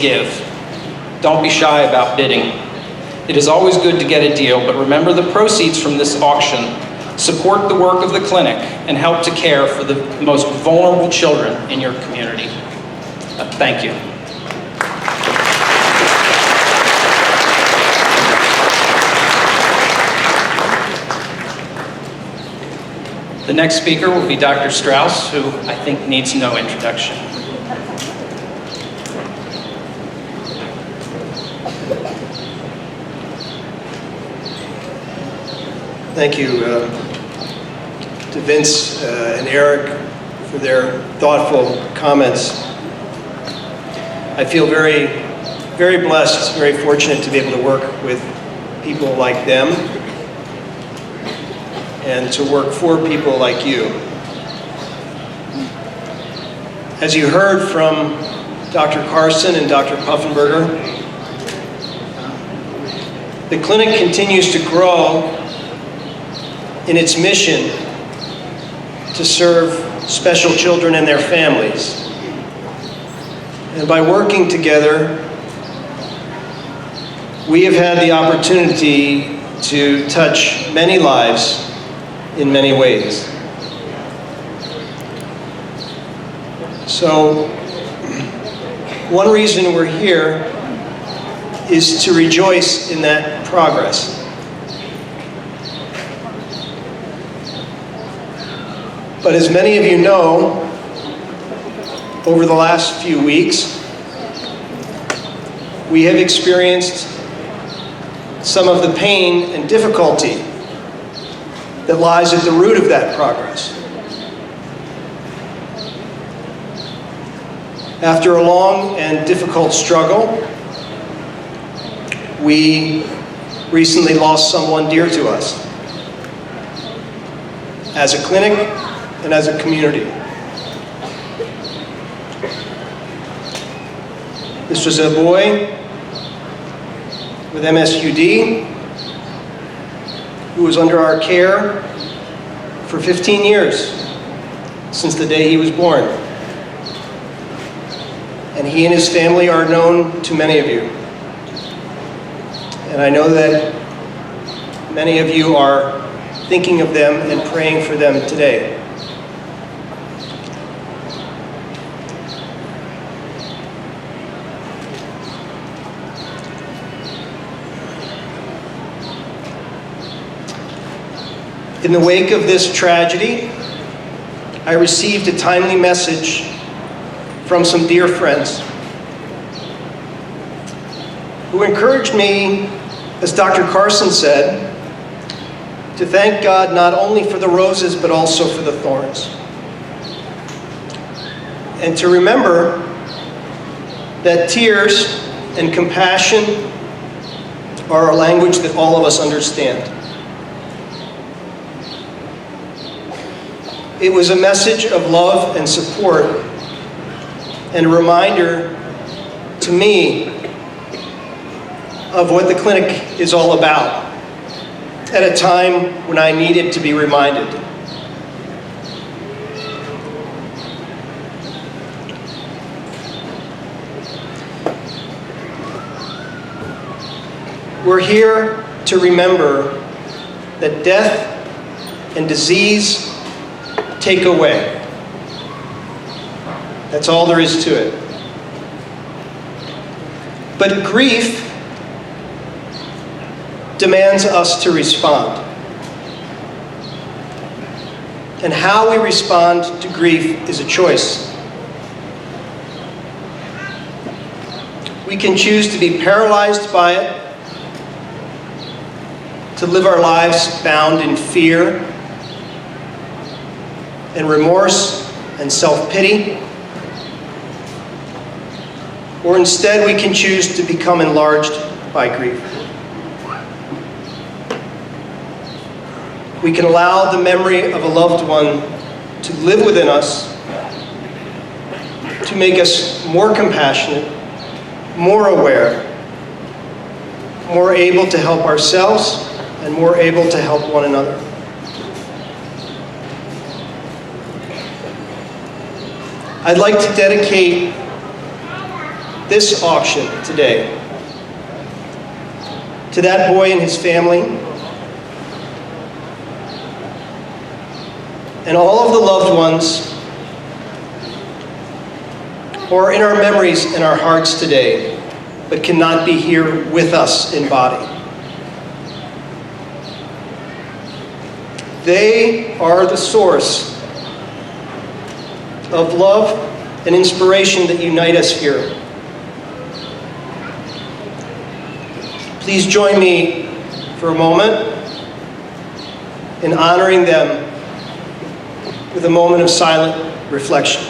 give. Don't be shy about bidding. It is always good to get a deal, but remember the proceeds from this auction. Support the work of the clinic and help to care for the most vulnerable children in your community. Thank you. The next speaker will be Dr. Strauss, who I think needs no introduction. Thank you to Vince and Eric for their thoughtful comments. I feel very, very blessed, very fortunate to be able to work with people like them and to work for people like you. As you heard from Dr. Carson and Dr. Puffenberger, the clinic continues to grow in its mission to serve special children and their families. And by working together, we have had the opportunity to touch many lives in many ways. So, one reason we're here is to rejoice in that progress. But as many of you know, over the last few weeks, we have experienced some of the pain and difficulty that lies at the root of that progress. After a long and difficult struggle, we recently lost someone dear to us as a clinic and as a community. This was a boy with MSUD who was under our care for 15 years, since the day he was born. And he and his family are known to many of you. And I know that many of you are thinking of them and praying for them today. In the wake of this tragedy, I received a timely message from some dear friends who encouraged me, as Dr. Carson said, to thank God not only for the roses but also for the thorns. And to remember that tears and compassion are a language that all of us understand. It was a message of love and support and a reminder to me of what the clinic is all about at a time when I needed to be reminded. We're here to remember that death and disease take away. That's all there is to it. But grief demands us to respond. And how we respond to grief is a choice. We can choose to be paralyzed by it, to live our lives bound in fear and remorse and self-pity, or instead we can choose to become enlarged by grief. We can allow the memory of a loved one to live within us, to make us more compassionate, more aware, more able to help ourselves, and more able to help one another. I'd like to dedicate this auction today. To that boy and his family, and all of the loved ones who are in our memories and our hearts today, but cannot be here with us in body. They are the source of love and inspiration that unite us here. Please join me for a moment in honoring them with a moment of silent reflection.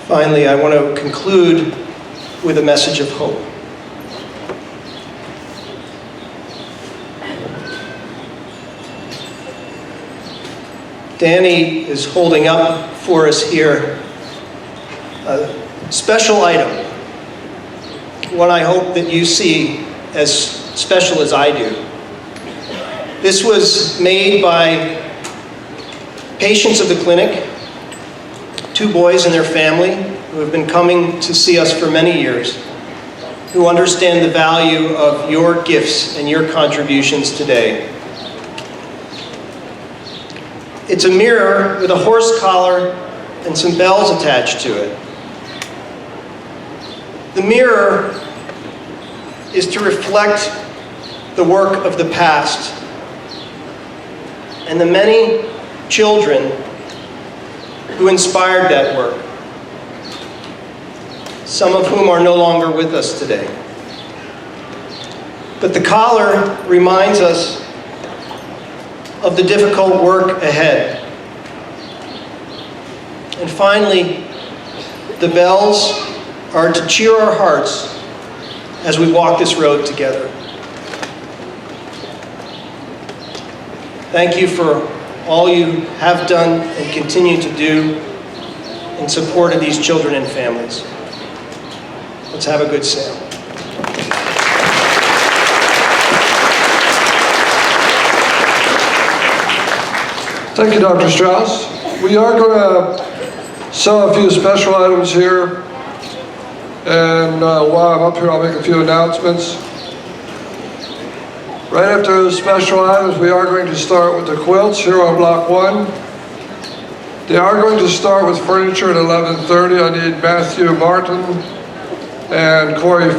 Finally, I want to conclude with a message of hope. Danny is holding up for us here a special item, one I hope that you see as special as I do. This was made by patients of the clinic, 2 boys and their family who have been coming to see us for many years, who understand the value of your gifts and your contributions today. It's a mirror with a horse collar and some bells attached to it. The mirror is to reflect the work of the past and the many children who inspired that work, some of whom are no longer with us today. But the collar reminds us of the difficult work ahead. And finally, the bells are to cheer our hearts as we walk this road together. Thank you for all you have done and continue to do in support of these children and families. Let's have a good sale. Thank you, Dr. Strauss. We are going to sell a few special items here. And while I'm up here, I'll make a few announcements. Right after the special items, we are going to start with the quilts here on Block 1. They are going to start with furniture at 11:30. I need Matthew Martin and Corey